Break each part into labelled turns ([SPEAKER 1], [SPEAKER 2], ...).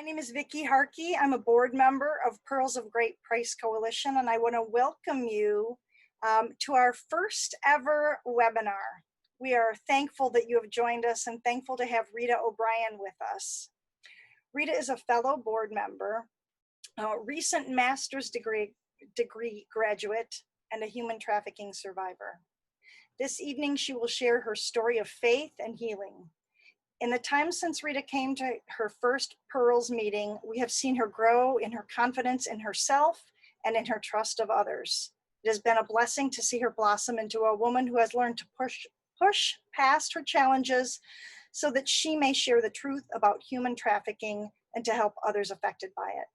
[SPEAKER 1] My name is Vicki Harkey. I'm a board member of Pearls of Great Price Coalition, and I want to welcome you to our first ever webinar. We are thankful that you have joined us and thankful to have Rita O'Brien with us. Rita is a fellow board member, a recent master's degree graduate, and a human trafficking survivor. This evening, she will share her story of faith and healing. In the time since Rita came to her first Pearls meeting, we have seen her grow in her confidence in herself and in her trust of others. It has been a blessing to see her blossom into a woman who has learned to push past her challenges so that she may share the truth about human trafficking and to help others affected by it.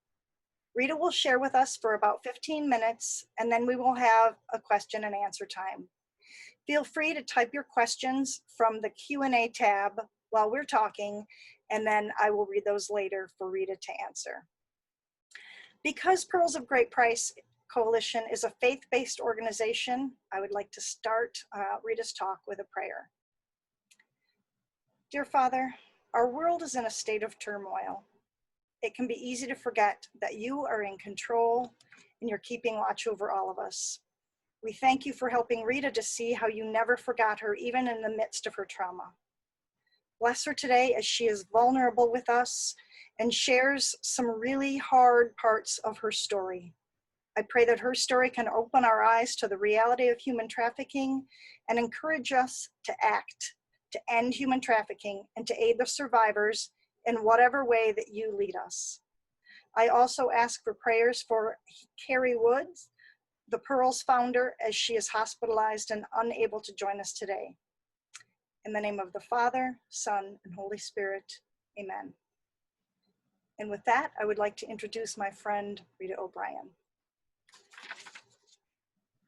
[SPEAKER 1] Rita will share with us for about 15 minutes, and then we will have a question and answer time. Feel free to type your questions from the Q&A tab while we're talking, and then I will read those later for Rita to answer. Because Pearls of Great Price Coalition is a faith-based organization, I would like to start Rita's talk with a prayer. Dear Father, our world is in a state of turmoil. It can be easy to forget that you are in control and you're keeping watch over all of us. We thank you for helping Rita to see how you never forgot her, even in the midst of her trauma. Bless her today as she is vulnerable with us and shares some really hard parts of her story. I pray that her story can open our eyes to the reality of human trafficking and encourage us to act, to end human trafficking and to aid the survivors in whatever way that you lead us. I also ask for prayers for Carrie Woods, the Pearls founder, as she is hospitalized and unable to join us today. In the name of the Father, Son, and Holy Spirit, amen. And with that, I would like to introduce my friend, Rita O'Brien.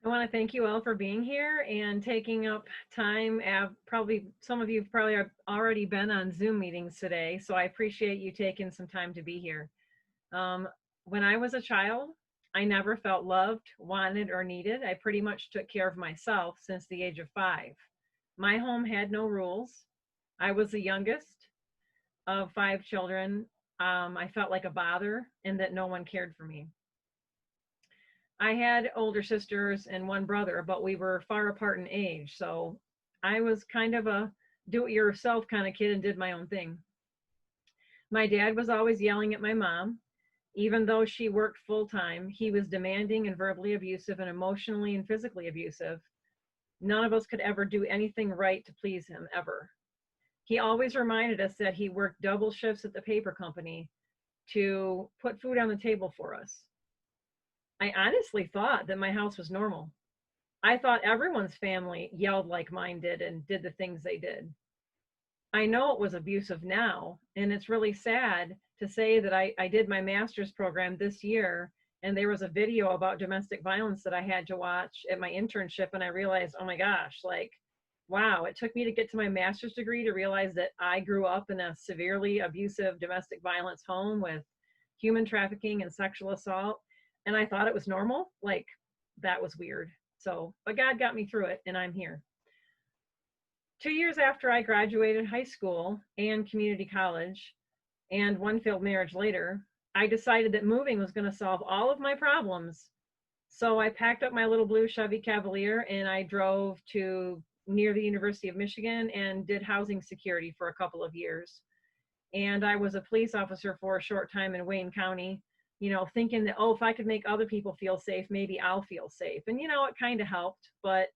[SPEAKER 2] I want to thank you all for being here and taking up time. Probably some of you have probably already been on Zoom meetings today, so I appreciate you taking some time to be here. When I was a child, I never felt loved, wanted, or needed. I pretty much took care of myself since the age of 5. My home had no rules. I was the youngest of 5 children. I felt like a bother and that no one cared for me. I had older sisters and one brother, but we were far apart in age. So I was kind of a do-it-yourself kind of kid and did my own thing. My dad was always yelling at my mom. Even though she worked full-time, he was demanding and verbally abusive and emotionally and physically abusive. None of us could ever do anything right to please him, ever. He always reminded us that he worked double shifts at the paper company to put food on the table for us. I honestly thought that my house was normal. I thought everyone's family yelled like mine did and did the things they did. I know it was abusive now, and it's really sad to say that I did my master's program this year, and there was a video about domestic violence that I had to watch at my internship, and I realized, oh my gosh, like, wow, it took me to get to my master's degree to realize that I grew up in a severely abusive domestic violence home with human trafficking and sexual assault, and I thought it was normal. Like, that was weird. So, but God got me through it, and I'm here. 2 years after I graduated high school and community college, and one failed marriage later, I decided that moving was going to solve all of my problems. So I packed up my little blue Chevy Cavalier and I drove to near the University of Michigan and did housing security for a couple of years. And I was a police officer for a short time in Wayne County, you know, thinking that, oh, if I could make other people feel safe, maybe I'll feel safe. And, you know, it kind of helped, but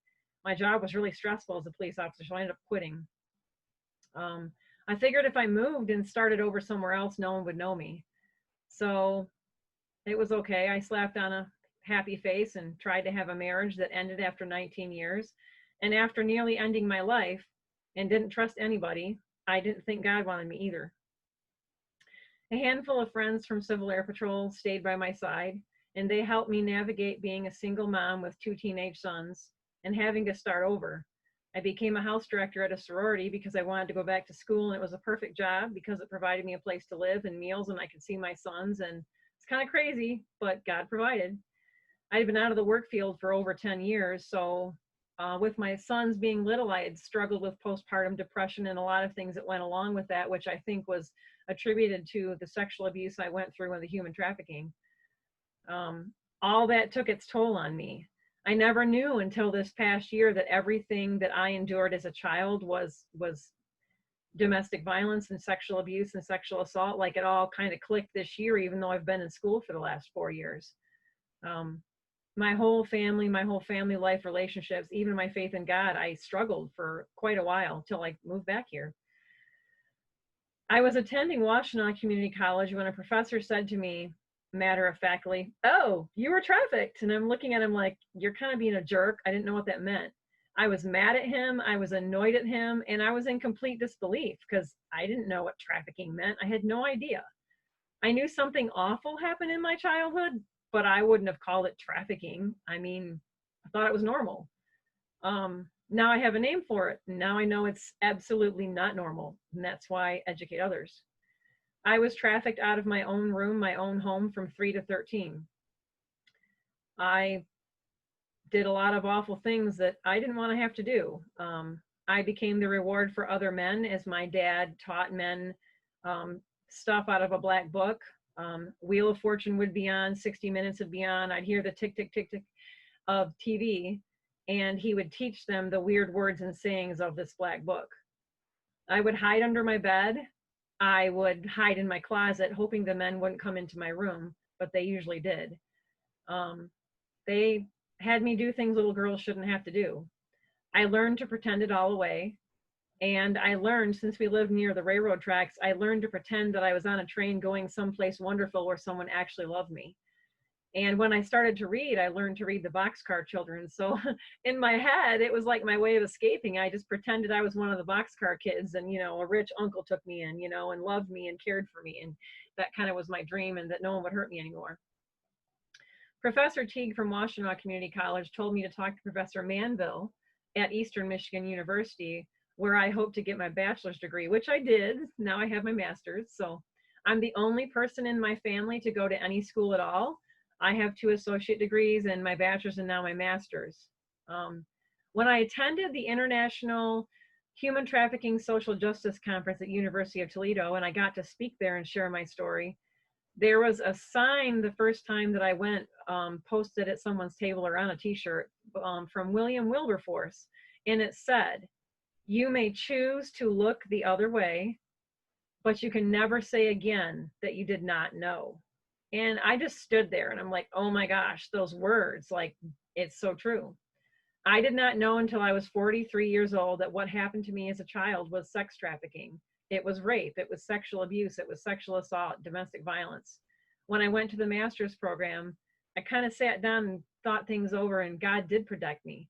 [SPEAKER 2] my job was really stressful as a police officer, so I ended up quitting. I figured if I moved and started over somewhere else, no one would know me. So it was okay. I slapped on a happy face and tried to have a marriage that ended after 19 years. And after nearly ending my life and didn't trust anybody, I didn't think God wanted me either. A handful of friends from Civil Air Patrol stayed by my side, and they helped me navigate being a single mom with 2 teenage sons and having to start over. I became a house director at a sorority because I wanted to go back to school, and it was a perfect job because it provided me a place to live and meals, and I could see my sons, and it's kind of crazy, but God provided. I'd been out of the work field for over 10 years, so with my sons being little, I had struggled with postpartum depression and a lot of things that went along with that, which I think was attributed to the sexual abuse I went through and the human trafficking. All that took its toll on me. I never knew until this past year that everything that I endured as a child was domestic violence and sexual abuse and sexual assault. Like, it all kind of clicked this year, even though I've been in school for the last 4 years. My whole family life, relationships, even my faith in God, I struggled for quite a while till I moved back here. I was attending Washtenaw Community College when a professor said to me, matter of factly, "Oh, you were trafficked." And I'm looking at him like, "You're kind of being a jerk." I didn't know what that meant. I was mad at him, I was annoyed at him, and I was in complete disbelief because I didn't know what trafficking meant. I had no idea. I knew something awful happened in my childhood, but I wouldn't have called it trafficking. I mean, I thought it was normal. Now I have a name for it. Now I know it's absolutely not normal, and that's why I educate others. I was trafficked out of my own room, my own home, from 3 to 13. I did a lot of awful things that I didn't want to have to do. I became the reward for other men, as my dad taught men stuff out of a black book. Wheel of Fortune would be on, 60 Minutes would be on. I'd hear the tick, tick, tick, tick of TV, and he would teach them the weird words and sayings of this black book. I would hide under my bed. I would hide in my closet, hoping the men wouldn't come into my room, but they usually did. They had me do things little girls shouldn't have to do. I learned to pretend it all away. And I learned, since we lived near the railroad tracks, I learned to pretend that I was on a train going someplace wonderful where someone actually loved me. And when I started to read, I learned to read the Boxcar Children. So in my head, it was like my way of escaping. I just pretended I was one of the Boxcar kids, and, a rich uncle took me in, and loved me and cared for me. And that kind of was my dream, and that no one would hurt me anymore. Professor Teague from Washtenaw Community College told me to talk to Professor Manville at Eastern Michigan University, where I hope to get my bachelor's degree, which I did. Now I have my master's. So I'm the only person in my family to go to any school at all. I have 2 associate degrees and my bachelor's and now my master's. When I attended the International Human Trafficking Social Justice Conference at University of Toledo, and I got to speak there and share my story, there was a sign the first time that I went, posted at someone's table or on a t-shirt, from William Wilberforce. And it said, "You may choose to look the other way, but you can never say again that you did not know." And I just stood there and I'm like, oh my gosh, those words, like, it's so true. I did not know until I was 43 years old that what happened to me as a child was sex trafficking. It was rape, it was sexual abuse, it was sexual assault, domestic violence. When I went to the master's program, I kind of sat down and thought things over, and God did protect me.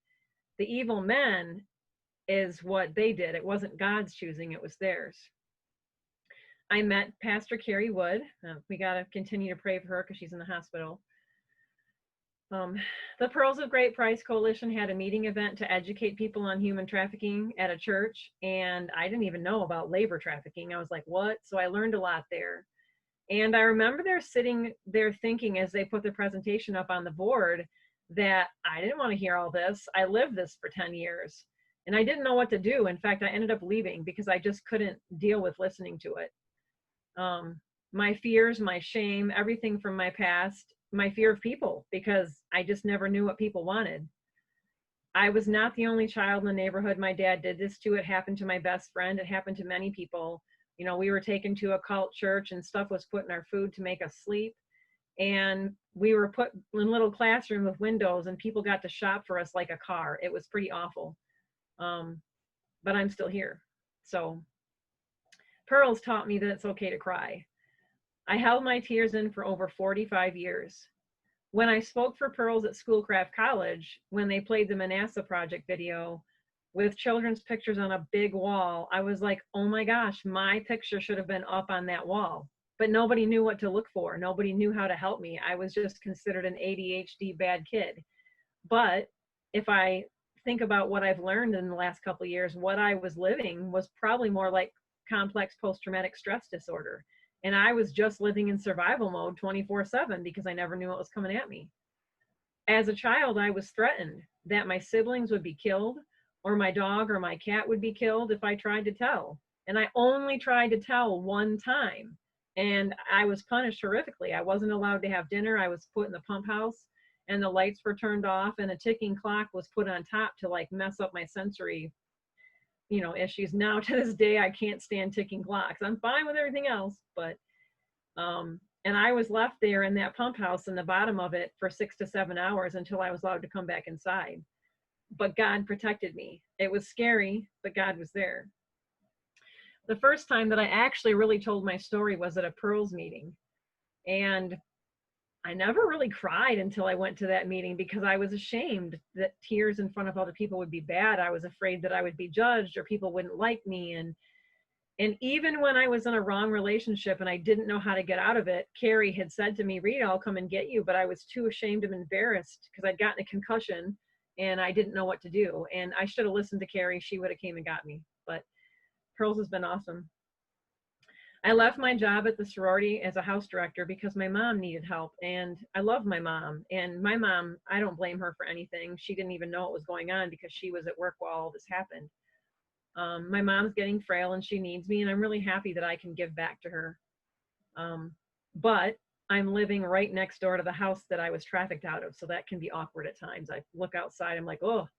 [SPEAKER 2] The evil men is what they did. It wasn't God's choosing, it was theirs. I met Pastor Carrie Wood. We got to continue to pray for her because she's in the hospital. The Pearls of Great Price Coalition had a meeting event to educate people on human trafficking at a church, and I didn't even know about labor trafficking. I was like, what? So I learned a lot there. And I remember they're sitting there thinking, as they put the presentation up on the board, that I didn't want to hear all this. I lived this for 10 years and I didn't know what to do. In fact, I ended up leaving because I just couldn't deal with listening to it. My fears, my shame, everything from my past, my fear of people, because I just never knew what people wanted. I was not the only child in the neighborhood my dad did this to. It happened to my best friend. It happened to many people. We were taken to a cult church and stuff was put in our food to make us sleep. And we were put in a little classroom with windows and people got to shop for us like a car. It was pretty awful. But I'm still here. So Pearls taught me that it's okay to cry. I held my tears in for over 45 years. When I spoke for Pearls at Schoolcraft College, when they played the Manasseh Project video with children's pictures on a big wall, I was like, oh my gosh, my picture should have been up on that wall. But nobody knew what to look for. Nobody knew how to help me. I was just considered an ADHD bad kid. But if I think about what I've learned in the last couple of years, what I was living was probably more like complex post-traumatic stress disorder. And I was just living in survival mode 24/7 because I never knew what was coming at me. As a child, I was threatened that my siblings would be killed or my dog or my cat would be killed if I tried to tell. And I only tried to tell one time. And I was punished horrifically. I wasn't allowed to have dinner. I was put in the pump house and the lights were turned off and a ticking clock was put on top to like mess up my sensory, issues. Now to this day, I can't stand ticking clocks. I'm fine with everything else, but and I was left there in that pump house in the bottom of it for 6 to 7 hours until I was allowed to come back inside. But God protected me. It was scary, but God was there. The first time that I actually really told my story was at a Pearls meeting. And I never really cried until I went to that meeting because I was ashamed that tears in front of other people would be bad. I was afraid that I would be judged or people wouldn't like me. And even when I was in a wrong relationship and I didn't know how to get out of it, Carrie had said to me, Rita, I'll come and get you. But I was too ashamed and embarrassed because I'd gotten a concussion and I didn't know what to do. And I should have listened to Carrie. She would have came and got me. But Pearls has been awesome. I left my job at the sorority as a house director because my mom needed help. And I love my mom. And my mom, I don't blame her for anything. She didn't even know what was going on because she was at work while all this happened. My mom's getting frail and she needs me, and I'm really happy that I can give back to her. But I'm living right next door to the house that I was trafficked out of, so that can be awkward at times. I look outside, I'm like, oh.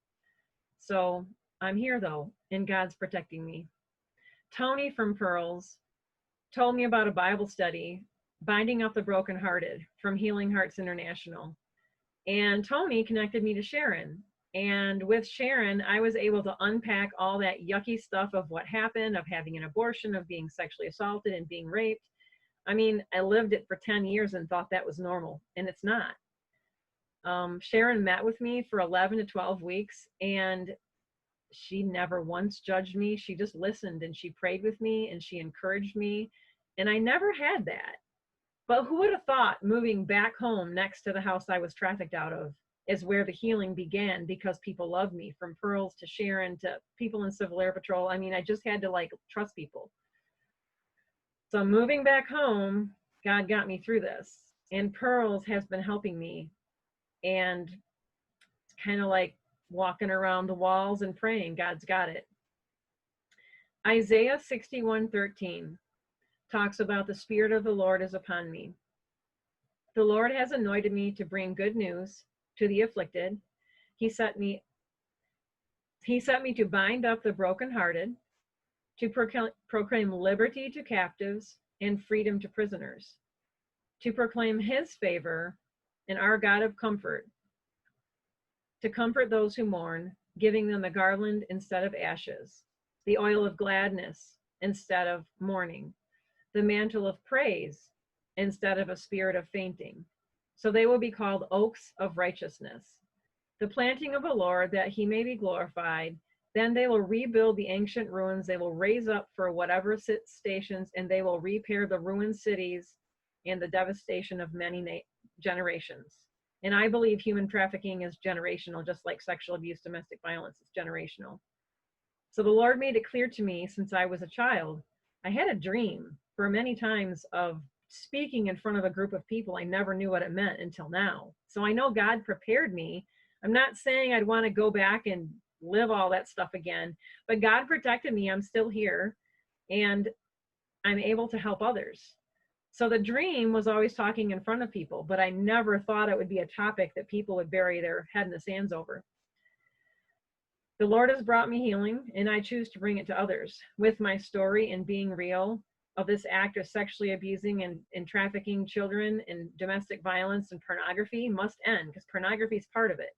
[SPEAKER 2] So I'm here though, and God's protecting me. Tony from Pearls told me about a Bible study, Binding Up the Brokenhearted from Healing Hearts International. And Tony connected me to Sharon. And with Sharon, I was able to unpack all that yucky stuff of what happened, of having an abortion, of being sexually assaulted and being raped. I mean, I lived it for 10 years and thought that was normal, and it's not. Sharon met with me for 11 to 12 weeks, and she never once judged me. She just listened and she prayed with me and she encouraged me. And I never had that. But who would have thought moving back home next to the house I was trafficked out of is where the healing began, because people loved me, from Pearls to Sharon to people in Civil Air Patrol. I mean, I just had to like trust people. So moving back home, God got me through this. And Pearls has been helping me. And it's kind of like walking around the walls and praying, God's got it. Isaiah 61:13 talks about the Spirit of the Lord is upon me. The Lord has anointed me to bring good news to the afflicted. He set me to bind up the brokenhearted, to proclaim liberty to captives and freedom to prisoners, to proclaim his favor and our God of comfort, to comfort those who mourn, giving them a garland instead of ashes, the oil of gladness instead of mourning, the mantle of praise instead of a spirit of fainting. So they will be called oaks of righteousness, the planting of the Lord, that he may be glorified. Then they will rebuild the ancient ruins. They will raise up for whatever stations, and they will repair the ruined cities and the devastation of many generations. And I believe human trafficking is generational, just like sexual abuse, domestic violence is generational. So the Lord made it clear to me since I was a child. I had a dream for many times of speaking in front of a group of people. I never knew what it meant until now. So I know God prepared me. I'm not saying I'd want to go back and live all that stuff again, but God protected me. I'm still here and I'm able to help others. So the dream was always talking in front of people, but I never thought it would be a topic that people would bury their head in the sands over. The Lord has brought me healing, and I choose to bring it to others. With my story and being real of this act of sexually abusing and trafficking children, and domestic violence and pornography must end, because pornography is part of it.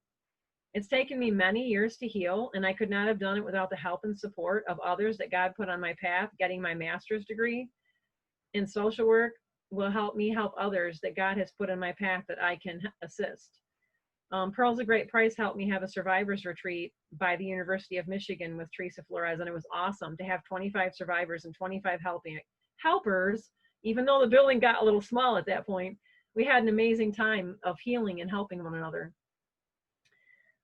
[SPEAKER 2] It's taken me many years to heal, and I could not have done it without the help and support of others that God put on my path. Getting my master's degree in social work will help me help others that God has put in my path that I can assist. Pearls of Great Price helped me have a survivors retreat by the University of Michigan with Teresa Flores, and it was awesome to have 25 survivors and 25 helpers. Even though the building got a little small at that point, we had an amazing time of healing and helping one another.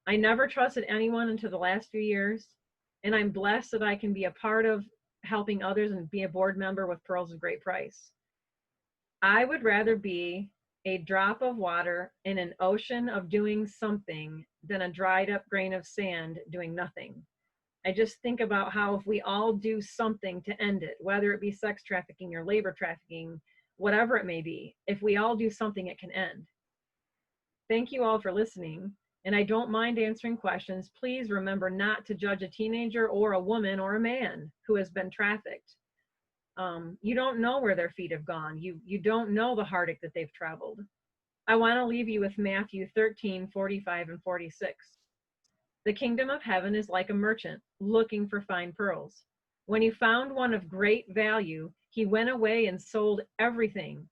[SPEAKER 2] I never trusted anyone until the last few years, and I'm blessed that I can be a part of helping others and be a board member with Pearls of Great Price. I would rather be a drop of water in an ocean of doing something than a dried up grain of sand doing nothing. I just think about how if we all do something to end it, whether it be sex trafficking or labor trafficking, whatever it may be, if we all do something, it can end. Thank you all for listening. And I don't mind answering questions. Please remember not to judge a teenager or a woman or a man who has been trafficked. You don't know where their feet have gone. You don't know the heartache that they've traveled. I want to leave you with Matthew 13:45 and 46. The kingdom of heaven is like a merchant looking for fine pearls. When he found one of great value, he went away and sold everything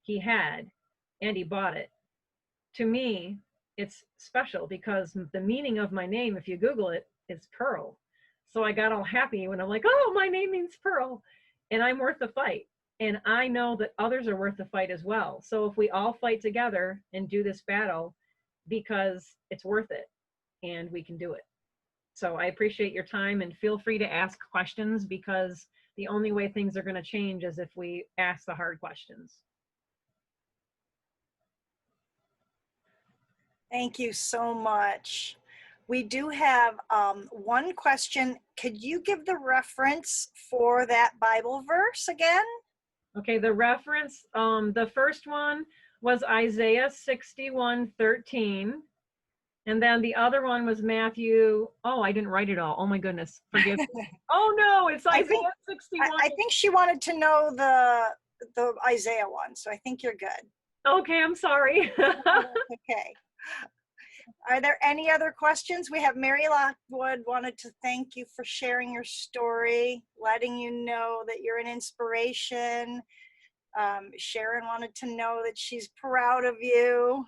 [SPEAKER 2] he had and he bought it. To me, it's special because the meaning of my name, if you Google it, is Pearl. So I got all happy when I'm like, oh, my name means Pearl, and I'm worth the fight. And I know that others are worth the fight as well. So if we all fight together and do this battle, because it's worth it and we can do it. So I appreciate your time, and feel free to ask questions, because the only way things are going to change is if we ask the hard questions.
[SPEAKER 1] Thank you so much. We do have one question. Could you give the reference for that Bible verse again?
[SPEAKER 2] Okay, the reference, the first one was Isaiah 61:13. And then the other one was Matthew. Oh, I didn't write it all. Oh my goodness. Forgive me. Oh no, it's Isaiah 61.
[SPEAKER 1] I think she wanted to know the Isaiah one, so I think you're good.
[SPEAKER 2] Okay, I'm sorry.
[SPEAKER 1] Okay. Are there any other questions? We have Mary Lockwood wanted to thank you for sharing your story, letting you know that you're an inspiration. Sharon wanted to know that she's proud of you.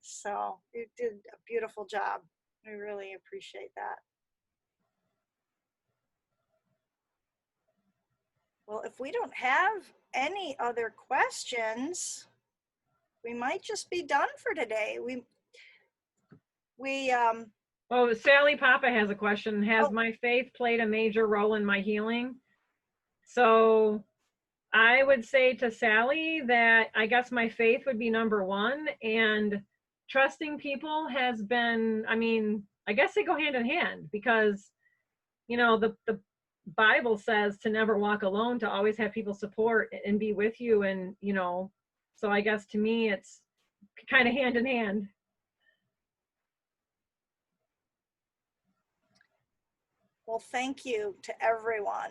[SPEAKER 1] So you did a beautiful job. We really appreciate that. Well, if we don't have any other questions, we might just be done for today.
[SPEAKER 2] Oh, Sally Papa has a question. Has
[SPEAKER 1] Oh.
[SPEAKER 2] my faith played a major role in my healing? So I would say to Sally that I guess my faith would be number one, and trusting people has been, I mean, I guess they go hand in hand, because, you know, the Bible says to never walk alone, to always have people support and be with you. And, you know, so I guess to me, it's kind of hand in hand.
[SPEAKER 1] Well, thank you to everyone,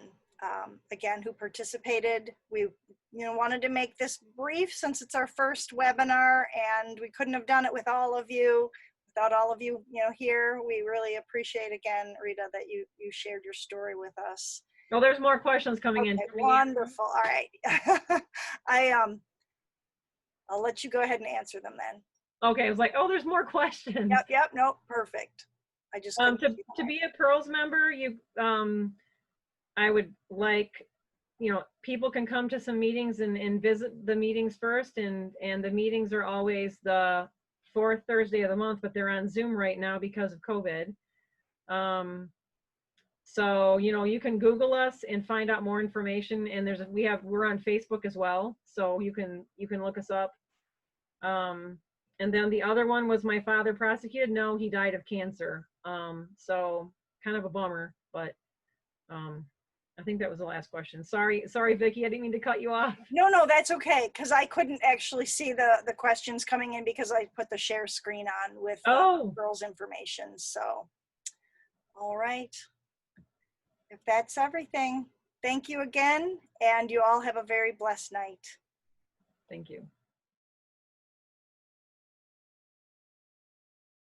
[SPEAKER 1] again, who participated. We wanted to make this brief since it's our first webinar, and we couldn't have done it with all of you, without all of you, here. We really appreciate, again, Rita, that you shared your story with us.
[SPEAKER 2] Well, there's more questions coming in.
[SPEAKER 1] Wonderful. All right. I'll let you go ahead and answer them then.
[SPEAKER 2] Okay, I was like, oh, there's more questions.
[SPEAKER 1] Yep. Nope. Perfect. I just
[SPEAKER 2] to be a Pearls member, I would like, people can come to some meetings and visit the meetings first, and the meetings are always the fourth Thursday of the month, but they're on Zoom right now because of COVID. So, you can Google us and find out more information, and we're on Facebook as well, so you can look us up. And then the other one was, my father prosecuted? No, he died of cancer. So kind of a bummer, but I think that was the last question. Sorry, Vicki, I didn't mean to cut you off.
[SPEAKER 1] No, that's okay, because I couldn't actually see the questions coming in because I put the share screen on with girls' information. So, all right. If that's everything, thank you again, and you all have a very blessed night.
[SPEAKER 2] Thank you.